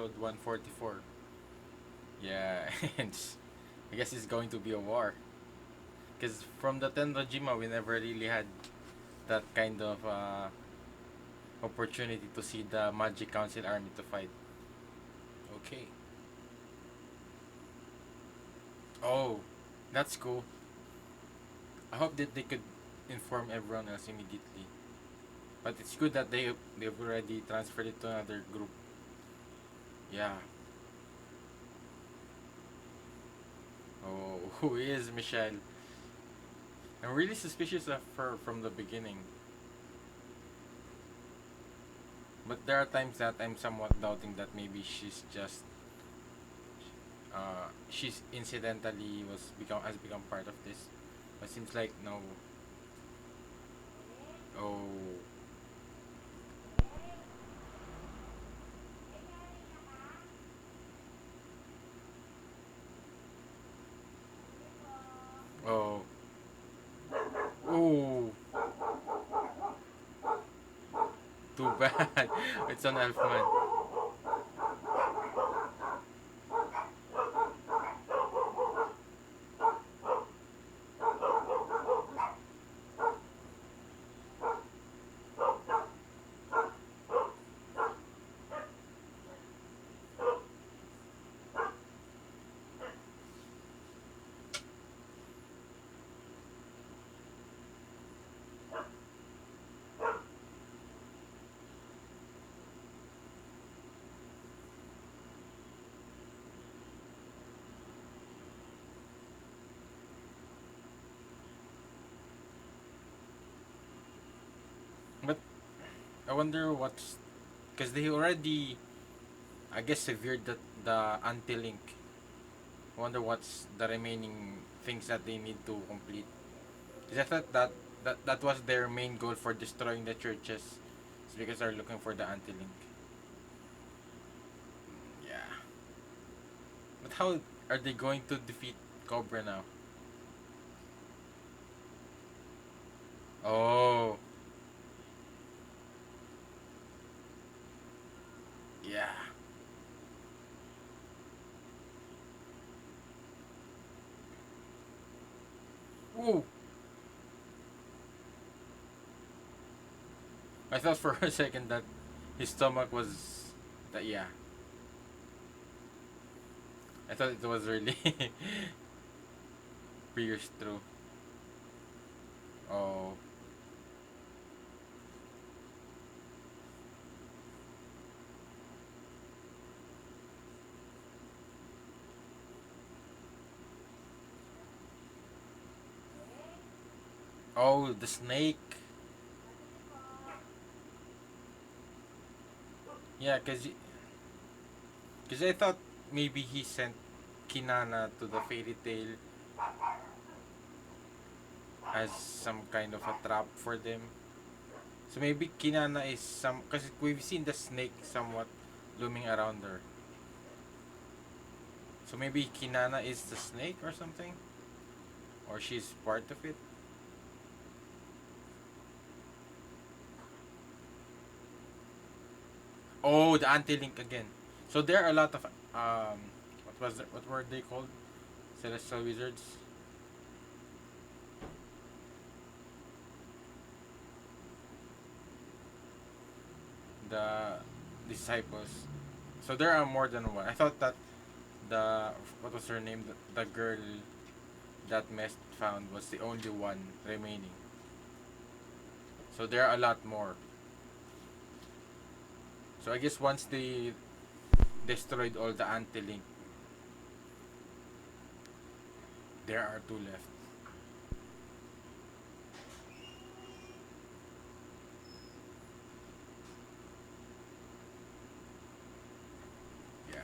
episode 144. Yeah, and I guess it's going to be a war. Because from the Tenrojima, we never really had that kind of opportunity to see the Magic Council army to fight. Okay. Oh, that's cool. I hope that they could inform everyone else immediately. But it's good that they've already transferred it to another group. Yeah. Oh, who is Michelle? I'm really suspicious of her from the beginning. But there are times that I'm somewhat doubting that maybe she's incidentally has become part of this. But seems like no. Oh. Oh. Oh. Too bad. It's an Elfman. But I wonder what's because they already I guess severed the anti-link. I wonder what's the remaining things that they need to complete. Because I thought that was their main goal for destroying the churches. It's because they're looking for the anti-link. Yeah. But how are they going to defeat Cobra now? Oh, yeah. Ooh. I thought for a second that his stomach was that yeah. I thought it was really pierced through. Oh. Oh, the snake. Yeah, cause I thought maybe he sent Kinana to the fairy tale as some kind of a trap for them. So maybe Kinana is some because we've seen the snake somewhat looming around her. So maybe Kinana is the snake or something, or she's part of it. Oh, the anti-link again. So there are a lot of what were they called? Celestial wizards. The disciples. So there are more than one. I thought that the what was her name? The girl that Mest found was the only one remaining. So there are a lot more. So I guess once they destroyed all the anti-link, there are two left. Yeah.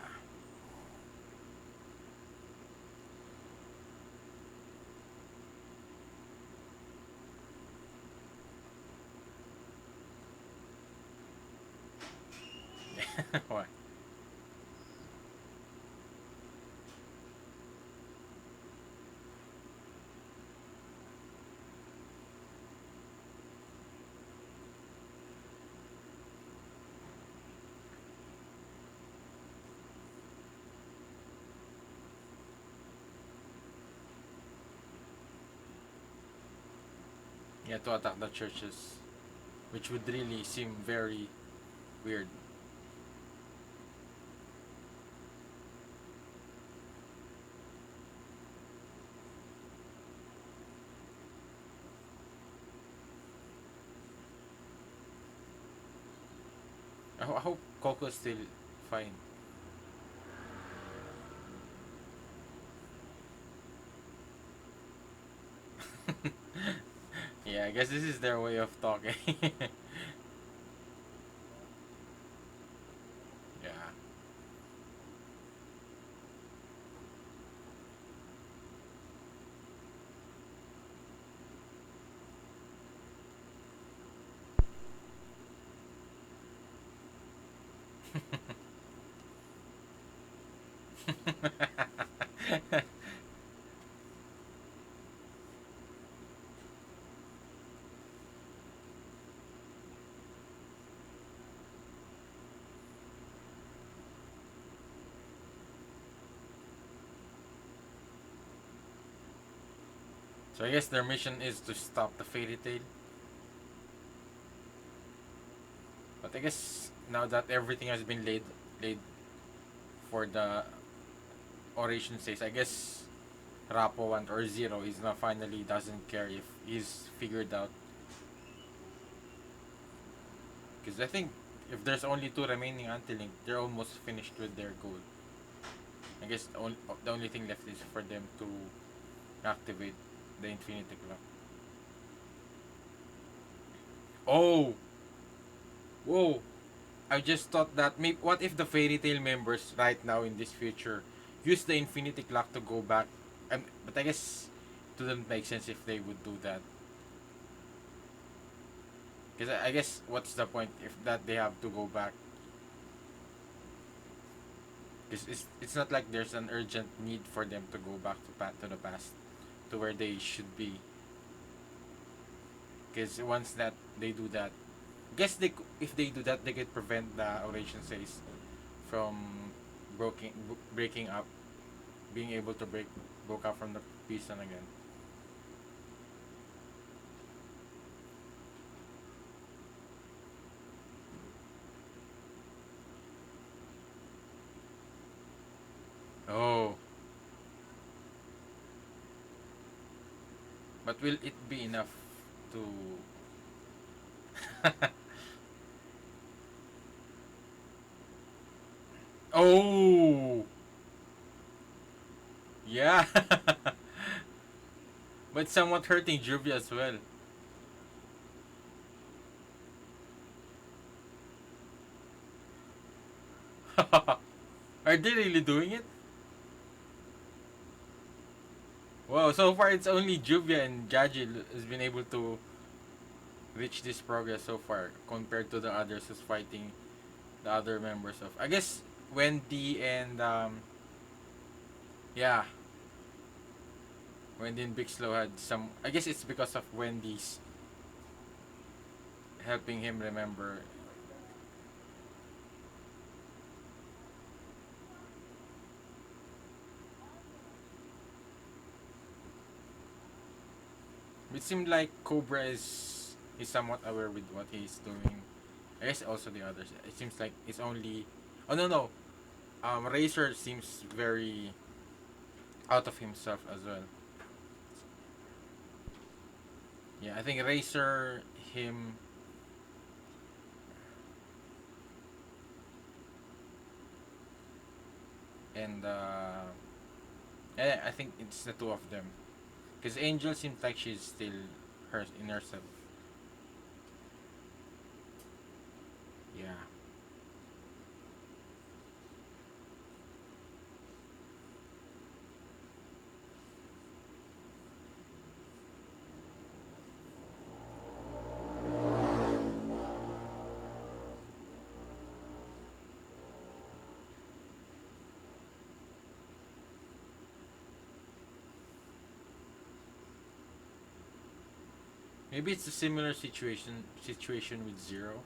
Why? Yeah, to attack the churches, which would really seem very weird. I hope Coco's still fine. Yeah, I guess this is their way of talking. Yeah. So I guess their mission is to stop the fairy tale. But I guess now that everything has been laid for the oration says, I guess Rapo 1 or 0 is now finally doesn't care if he's figured out. Because I think if there's only two remaining Antilink, they're almost finished with their goal. I guess the only thing left is for them to activate the Infinity Clock. Oh! Whoa! I just thought that maybe what if the fairy tale members right now in this future use the Infinity Clock to go back? But I guess it doesn't make sense if they would do that. Because I guess what's the point if that they have to go back? Because it's not like there's an urgent need for them to go back to the past to where they should be. Because once that they do that, guess if they do that they could prevent the oration says from breaking up, being able to broke up from the prison again. Oh, but will it be enough to? Oh, yeah, but somewhat hurting Juvia as well. Are they really doing it? Wow, so far it's only Juvia and Jajil has been able to reach this progress so far compared to the others who's fighting the other members of. I guess Wendy and yeah, Wendy and Big Slow had some. I guess it's because of Wendy's helping him remember. It seemed like Cobra is somewhat aware with what he's doing. I guess also the others. It seems like it's only. Oh no no. Razor seems very out of himself as well. Yeah, I think Razor, him, and I think it's the two of them. Because Angel seems like she's still her in herself. Yeah. Maybe it's a similar situation with Zero.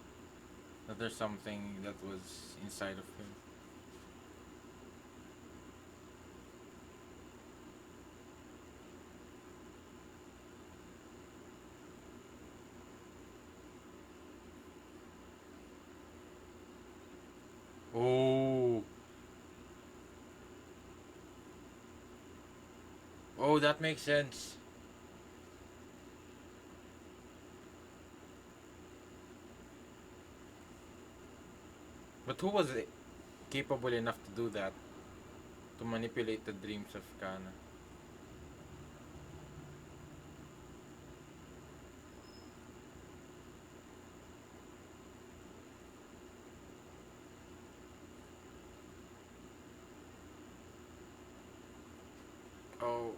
That there's something that was inside of him. Oh, oh, that makes sense. But who was capable enough to do that? To manipulate the dreams of Kana? Oh,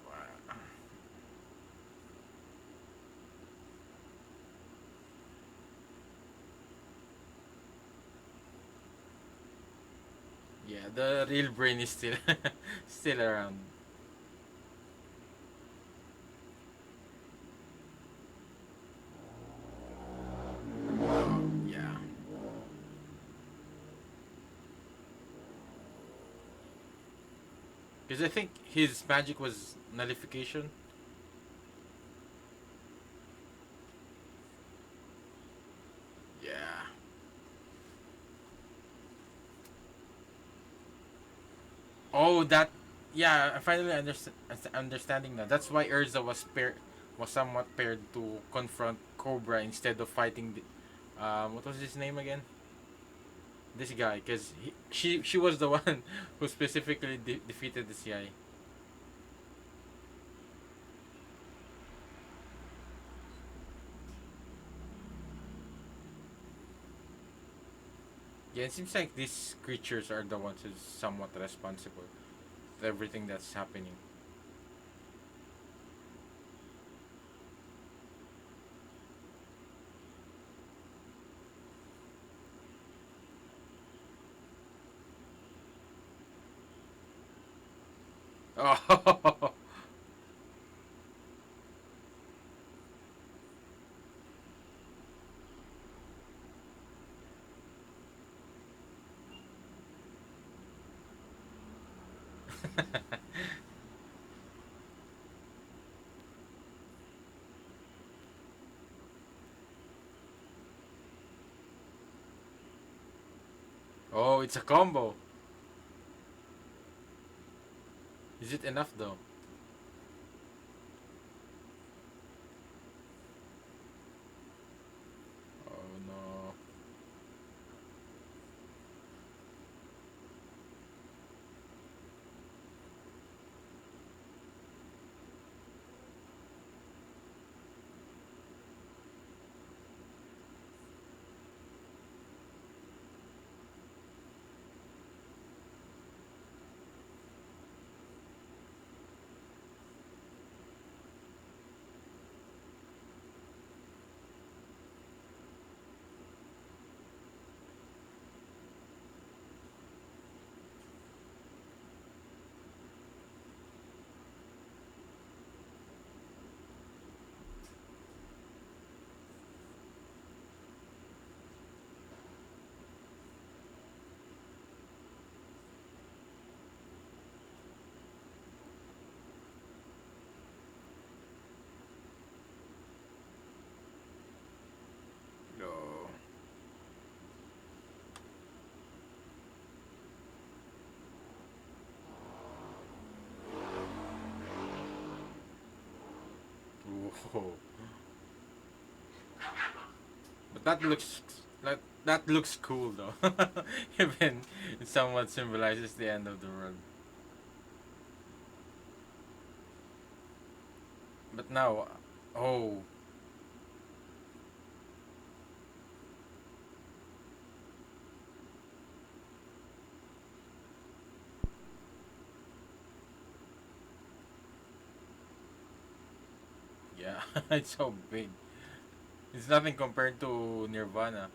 yeah, the real brain is still still around. Yeah, because I think his magic was nullification. Yeah. Oh, that. Yeah, I finally understanding that. That's why Urza was somewhat paired to confront Cobra instead of fighting. What was his name again? This guy, because she was the one who specifically defeated this guy. Yeah, it seems like these creatures are the ones who's somewhat responsible for everything that's happening. Oh, oh, it's a combo. Is it enough though? Oh no. No. Whoa. But that looks cool though. Even it somewhat symbolizes the end of the world. But now, oh yeah, it's so big. It's nothing compared to Nirvana.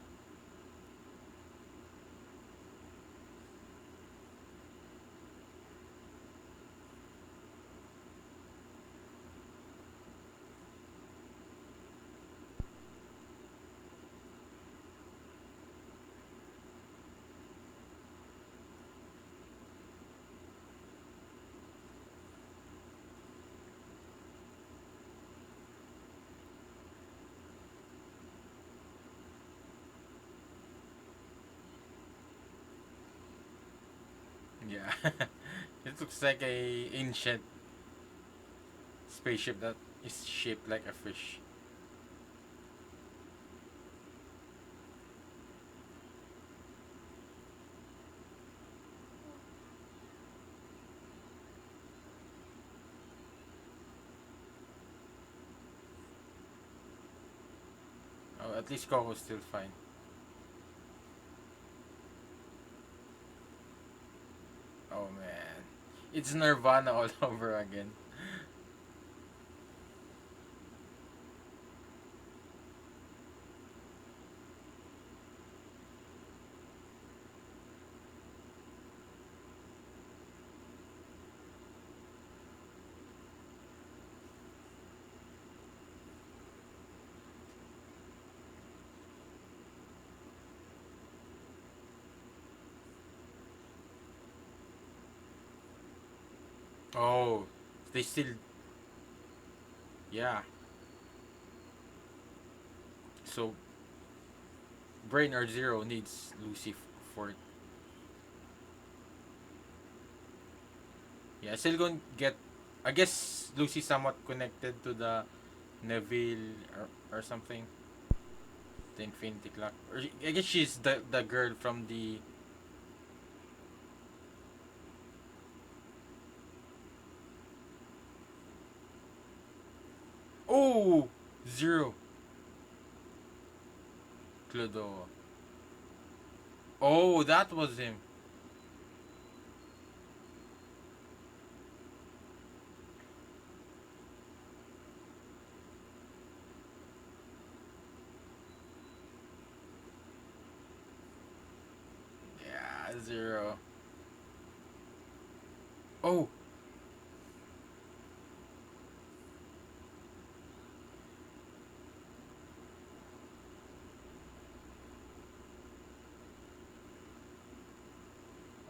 Yeah. It looks like a ancient spaceship that is shaped like a fish. Oh, at least Coco's still fine. Oh man. It's Nirvana all over again. Oh, they still, yeah. So Brain or Zero needs Lucy for it. Yeah, still gonna get. I guess Lucy somewhat connected to the Neville or something. The Infinity Clock. Or I guess she's the girl from the. Oh, Zero. Clodo. Oh, that was him. Yeah, Zero. Oh,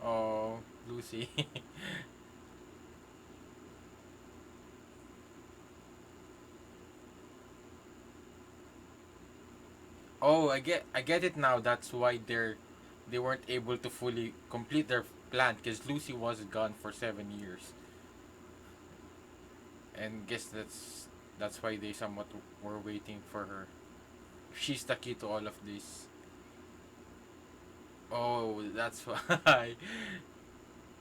oh, Lucy. Oh, I get it now. That's why they weren't able to fully complete their plan because Lucy was gone for 7 years, and guess that's why they somewhat were waiting for her. She's the key to all of this. Oh, that's why.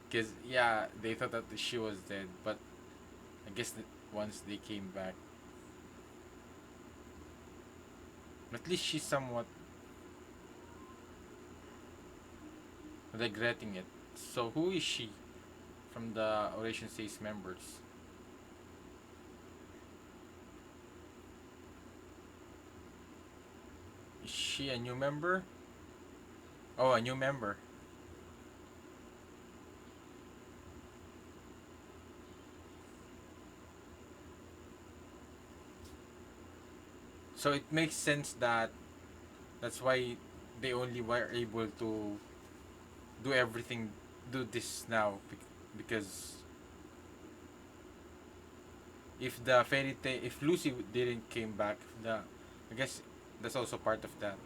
Because yeah, they thought that she was dead, but I guess that once they came back, at least she's somewhat regretting it. So who is she from the Oration Stays members? Is she a new member? Oh, a new member. So it makes sense that that's why they only were able to do everything, do this now because if the fairy tale, if Lucy didn't came back, the I guess that's also part of that.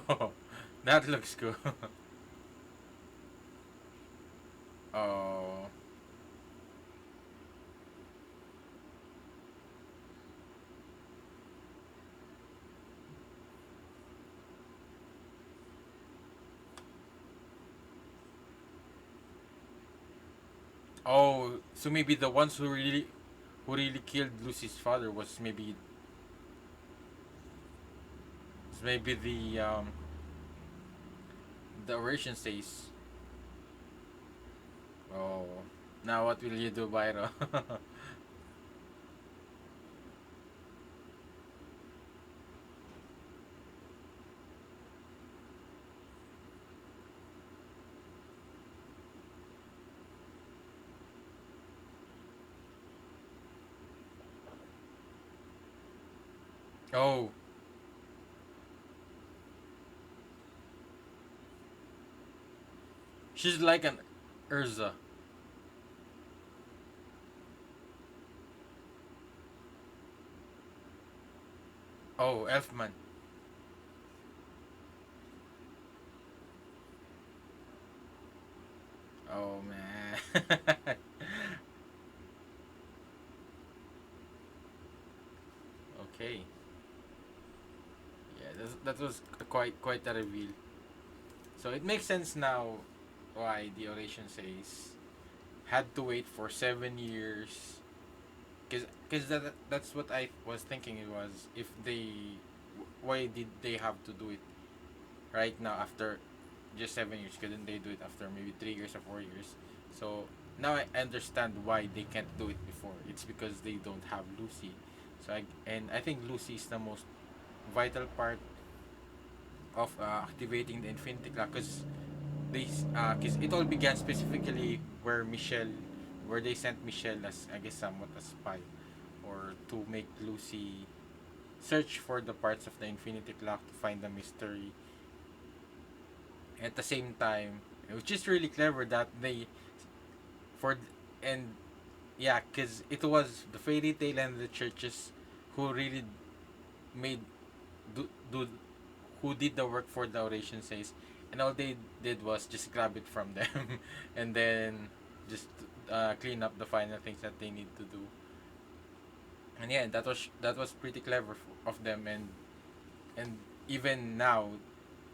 Oh, that looks cool. Oh, oh, so maybe the ones who really killed Lucy's father was maybe the oration says. Oh, now what will you do, Byro? Oh, she's like an Urza. Oh, Elfman. Oh man. Okay. Yeah, that was quite a reveal. So it makes sense now why the oration says had to wait for 7 years. Cause that's what I was thinking. It was if they why did they have to do it right now after just 7 years? Couldn't they do it after maybe 3 years or 4 years? So now I understand why they can't do it before. It's because they don't have Lucy. I think Lucy is the most vital part of activating the Infinity Clock because it all began specifically where they sent Michelle as I guess somewhat a spy or to make Lucy search for the parts of the Infinity Clock to find the mystery. At the same time, which is really clever that they for and yeah, because it was the fairy tale and the churches who really made do who did the work for the oration says, and all they did was just grab it from them, and then just clean up the final things that they need to do. And yeah, that was pretty clever of them, and even now,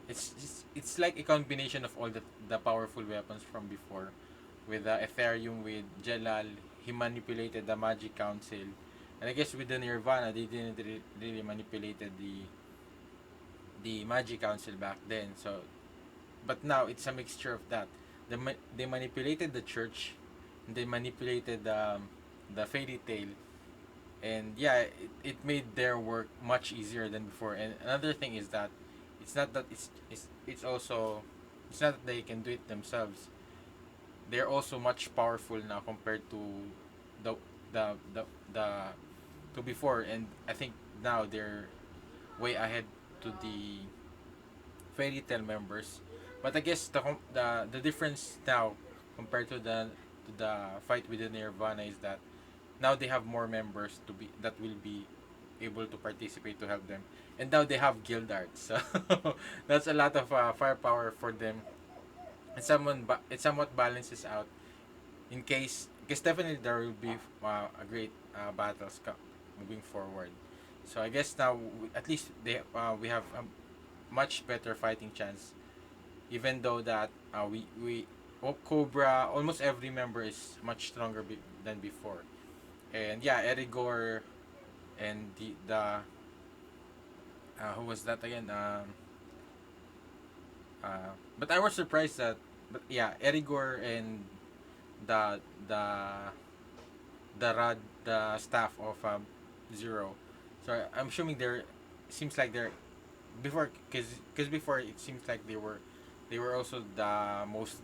it's like a combination of all the powerful weapons from before, with Ethereum, with Jelal, he manipulated the Magic Council, and I guess with the Nirvana, they didn't really manipulated the Magic Council back then. So but now it's a mixture of that. They manipulated the church, they manipulated the fairy tale, and yeah, it made their work much easier than before. And another thing is that it's not that it's also it's not that they can do it themselves. They're also much powerful now compared to the the the, the to before, and I think now they're way ahead to the fairy tale members. But I guess the difference now compared to the fight with the Nirvana is that now they have more members to be that will be able to participate to help them, and now they have guild arts. So that's a lot of firepower for them. It somewhat balances out in case because definitely there will be a great moving forward. So I guess now at least we have a much better fighting chance, even though that Cobra, almost every member is much stronger than before. And yeah, Erigor and the who was that again? But I was surprised that, but yeah, Erigor and the the the staff of Zero. So I'm assuming they're seems like they're before because before it seems like they were also the most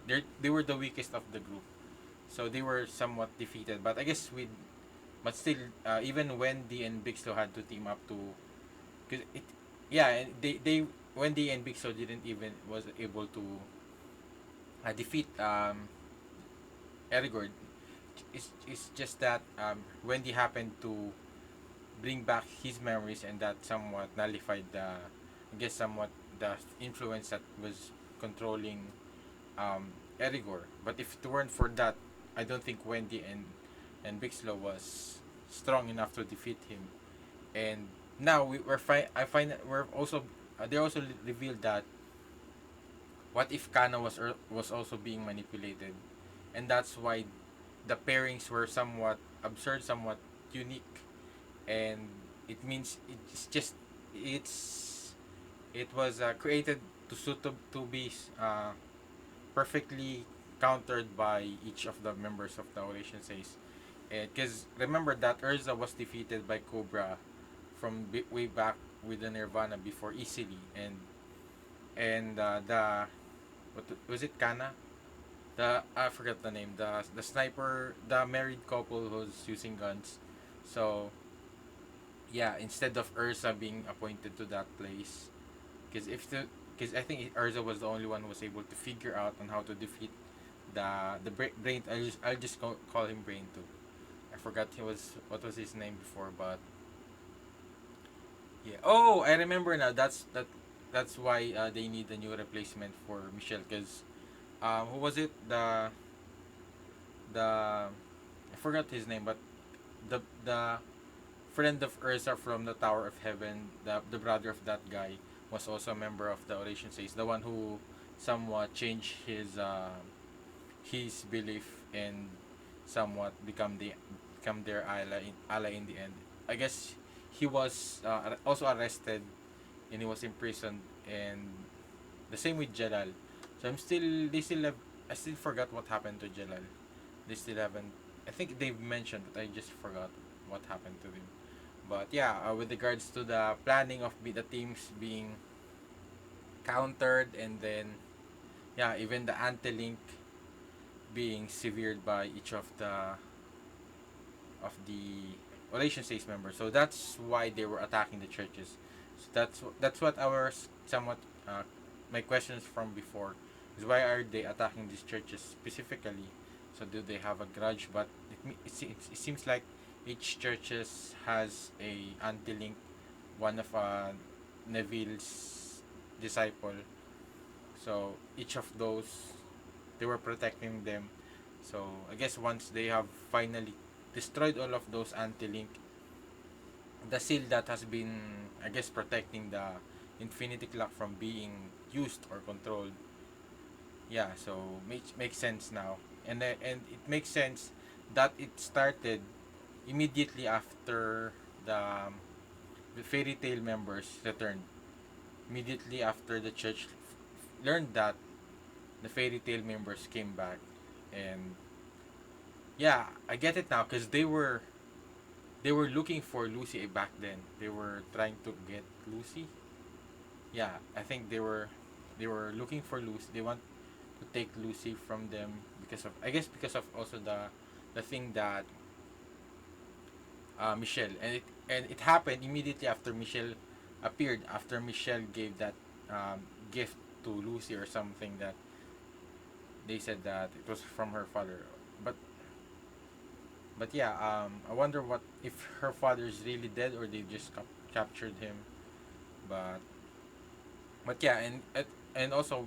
they were the weakest of the group, so they were somewhat defeated. But I guess with but still, even Wendy and Bixlo had to team up to because it yeah and they Wendy and Bixlo didn't even was able to defeat Erigord. It's just that Wendy happened to bring back his memories, and that somewhat nullified the I guess somewhat the influence that was controlling Erigor. But if it weren't for that, I don't think Wendy and Bixlo was strong enough to defeat him. And now I find that we're also they also revealed that what if Kana was also being manipulated, and that's why the pairings were somewhat absurd, somewhat unique, and it means it's it was created to be perfectly countered by each of the members of the Oration says. Because remember that Urza was defeated by Cobra from way back with the Nirvana before easily, and the what was it Kana? The I forgot the name. The sniper, the married couple who's using guns. So yeah, instead of Ursa being appointed to that place, because if the because I think Ursa was the only one who was able to figure out on how to defeat the brain. I'll just call him Brain too. I forgot he was what was his name before, but yeah. Oh, I remember now. That's why they need a new replacement for Michelle. Because who was it? The I forgot his name, but the friend of Ursa from the Tower of Heaven, the brother of that guy, was also a member of the Oration Says. The one who somewhat changed his belief and somewhat become their ally in the end. I guess he was also arrested and he was imprisoned, and the same with Jalal. So they still have, I still forgot what happened to Jalal. They still haven't, I think they've mentioned, but I just forgot what happened to him. But yeah, with regards to the planning of the teams being countered, and then yeah, even the anti-link being severed by each of the Oration States members. So that's why they were attacking the churches. So that's what our somewhat my questions from before is, why are they attacking these churches specifically? So do they have a grudge? But it seems like each churches has a anti-link, one of Neville's disciple. So each of those, they were protecting them. So I guess once they have finally destroyed all of those anti-link, the seal that has been, I guess, protecting the infinity clock from being used or controlled. Yeah, so makes sense now, and it makes sense that it started immediately after the fairy tale members returned. Immediately after the church learned that the fairy tale members came back, and yeah, I get it now because they were looking for Lucy back then. They were trying to get Lucy. Yeah, I think they were looking for Lucy. They want to take Lucy from them because of, I guess, because of also the thing that Michelle, and it happened immediately after Michelle appeared, after Michelle gave that gift to Lucy or something, that they said that it was from her father. But yeah, I wonder what if her father is really dead or they just captured him. But yeah, and also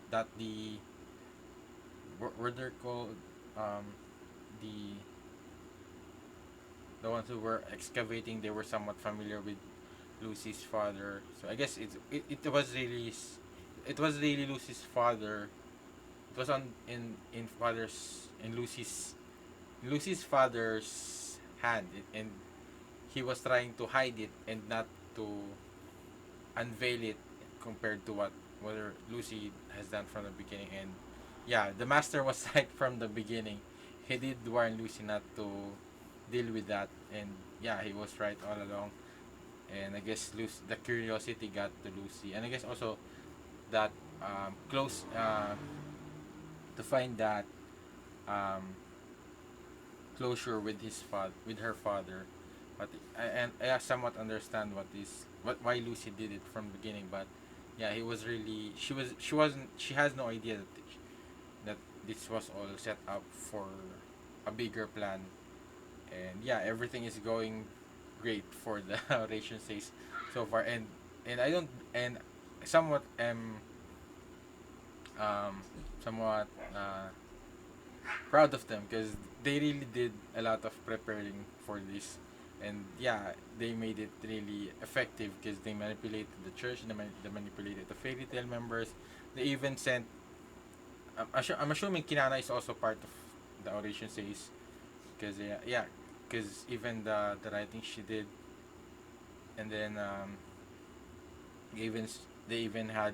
that the what they're called, um the ones who were excavating, they were somewhat familiar with Lucy's father. So I guess it was really it was really Lucy's father. It was on in father's in Lucy's father's hand, and he was trying to hide it and not to unveil it compared to what whether Lucy has done from the beginning. And yeah, the master was right from the beginning. He did warn Lucy not to deal with that, and yeah, he was right all along. And I guess the curiosity got to Lucy, and I guess also that close to find that um, closure with with her father. But I somewhat understand why Lucy did it from the beginning. But yeah, he was really she has no idea that this was all set up for a bigger plan. And yeah, everything is going great for the Oration Says so far. And I don't and somewhat am um somewhat proud of them because they really did a lot of preparing for this. And yeah, they made it really effective because they manipulated the church, they manipulated the fairy tale members. They even sent, I'm assuming Kinana is also part of the Oration Says, because yeah, because even the writing she did. And then they even had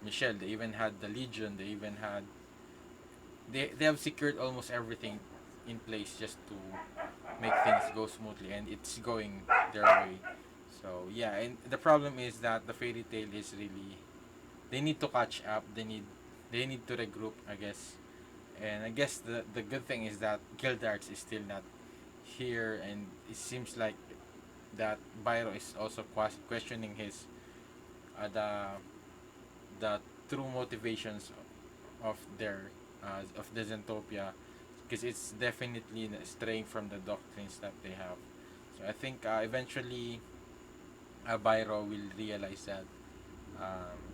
Michelle, they even had the Legion, they even had, they have secured almost everything in place just to make things go smoothly, and it's going their way. So yeah, and the problem is that the fairy tale is really, they need to catch up. They need to regroup, I guess. And I guess the good thing is that Gildarts is still not here, and it seems like that Byro is also questioning his uh, the the true motivations of the Zentopia, because it's definitely straying from the doctrines that they have. So I think eventually Byro will realize that,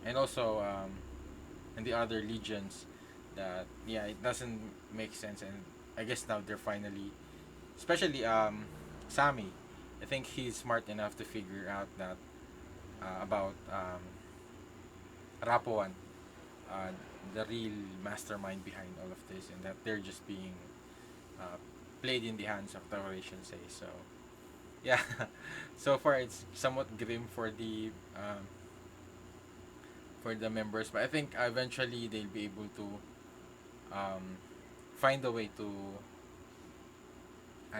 and also and the other legions, that yeah, it doesn't make sense. And I guess now they're finally, especially Sami, I think he's smart enough to figure out that about Rapuan, uh, the real mastermind behind all of this, and that they're just being uh, played in the hands of the Operation Say. So yeah, so far it's somewhat grim for the members, but I think eventually they'll be able to um, find a way to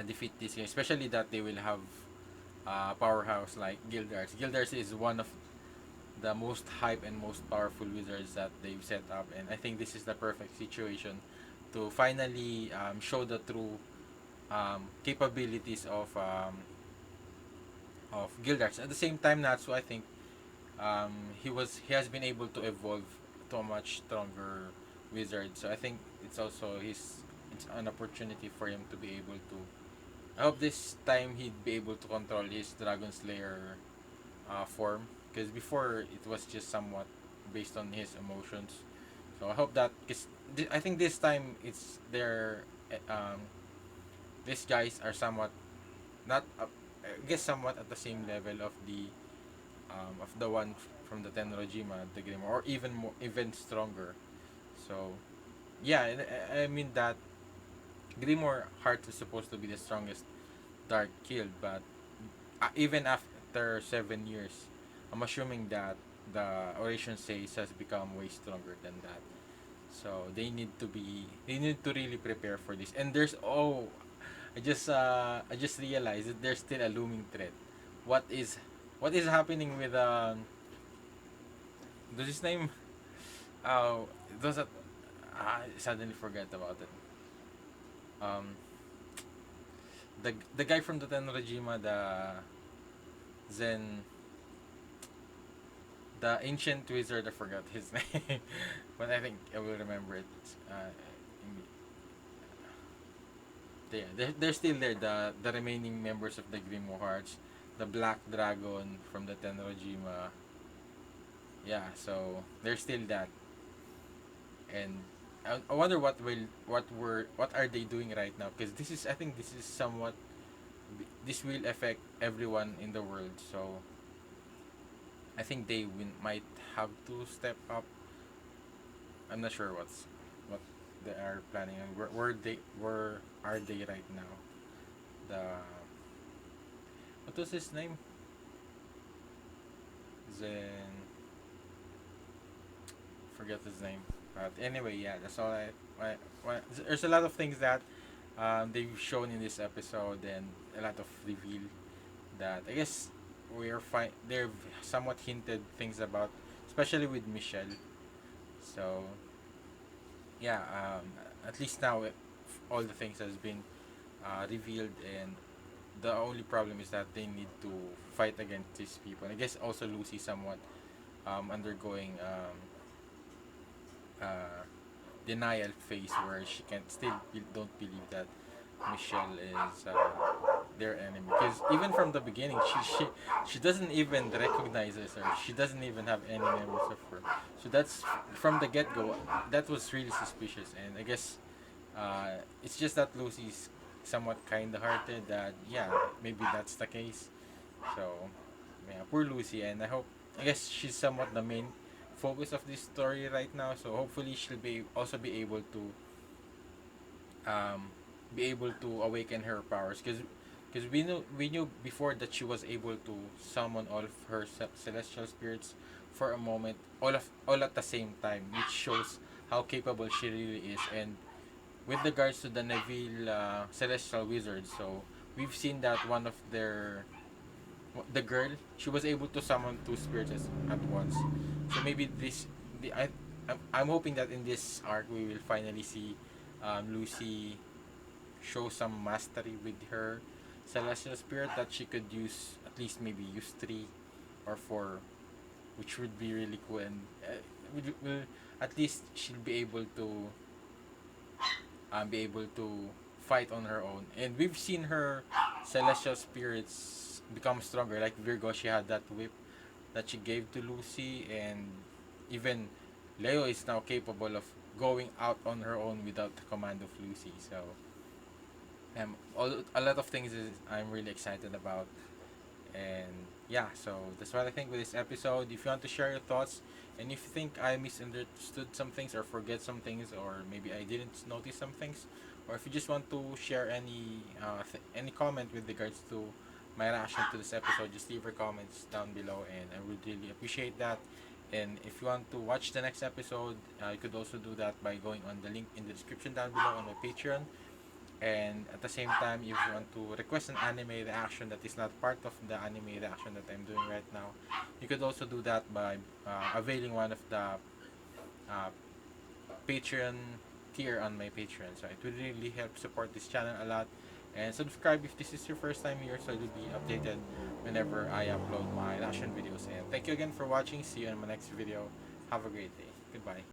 defeat this game, especially that they will have powerhouse like Gildars. Gildars is one of the most hype and most powerful wizards that they've set up, and I think this is the perfect situation to finally show the true capabilities of Gildars. At the same time, Natsu, I think he has been able to evolve to a much stronger wizard. So I think it's an opportunity for him to be able to. I hope this time he'd be able to control his Dragon Slayer form, because before it was just somewhat based on his emotions. So I hope that, because I think this time it's their these guys are somewhat not I guess somewhat at the same level of the one from the Tenrojima, the Grimoire, or even more, even stronger. So yeah, I mean that Grimoire Heart is supposed to be the strongest Dark Guild, but even after 7 years, I'm assuming that the Oration Says has become way stronger than that. So they need to really prepare for this. And there's I just realized that there's still a looming threat. What is what is happening with does his name does that I suddenly forget about it. Um the guy from the Tenrojima, Zen the ancient wizard, I forgot his name, but I think I will remember it. They're still there. The remaining members of the Grimoire Hearts, the Black Dragon from the Tenrojima. Yeah, so there's still that, and I wonder what are they doing right now? Because I think this is somewhat this will affect everyone in the world. So I think might have to step up. I'm not sure what they are planning on. Where are they right now? The what was his name? Zen, forget his name. But anyway, yeah, that's all there's a lot of things that they've shown in this episode, and a lot of reveal that I guess we're fine. They've somewhat hinted things about, especially with Michelle. So yeah, at least now all the things has been revealed, and the only problem is that they need to fight against these people. And I guess also Lucy somewhat undergoing uh, denial phase, where she can still don't believe that Michelle is their enemy, because even from the beginning she doesn't even recognize us, or she doesn't even have any memories of her. So that's from the get-go. That was really suspicious, and I guess it's just that Lucy's somewhat kind-hearted, that yeah, maybe that's the case. So yeah, poor Lucy, and I guess she's somewhat the main focus of this story right now. So hopefully she'll be able to um, awaken her powers, because we knew before that she was able to summon all of her celestial spirits for a moment, all at the same time, which shows how capable she really is. And with regards to the Neville celestial wizards, so we've seen that one of the girl, she was able to summon two spirits at once. So maybe I'm hoping that in this arc we will finally see Lucy show some mastery with her celestial spirit that she could use, at least maybe use 3 or 4, which would be really cool. And will at least she'll be able to fight on her own. And we've seen her celestial spirits become stronger. Like Virgo, she had that whip that she gave to Lucy, and even Leo is now capable of going out on her own without the command of Lucy. So a lot of things is I'm really excited about. And yeah, so that's what I think with this episode. If you want to share your thoughts, and if you think I misunderstood some things or forget some things, or maybe I didn't notice some things, or if you just want to share any comment with regards to my reaction to this episode, just leave your comments down below, and I would really appreciate that. And if you want to watch the next episode, you could also do that by going on the link in the description down below on my Patreon. And at the same time, if you want to request an anime reaction that is not part of the anime reaction that I'm doing right now, you could also do that by availing one of the uh, Patreon tier on my Patreon. So it would really help support this channel a lot. And subscribe if this is your first time here, so you'll be updated whenever I upload my reaction videos. And thank you again for watching. See you in my next video. Have a great day. Goodbye.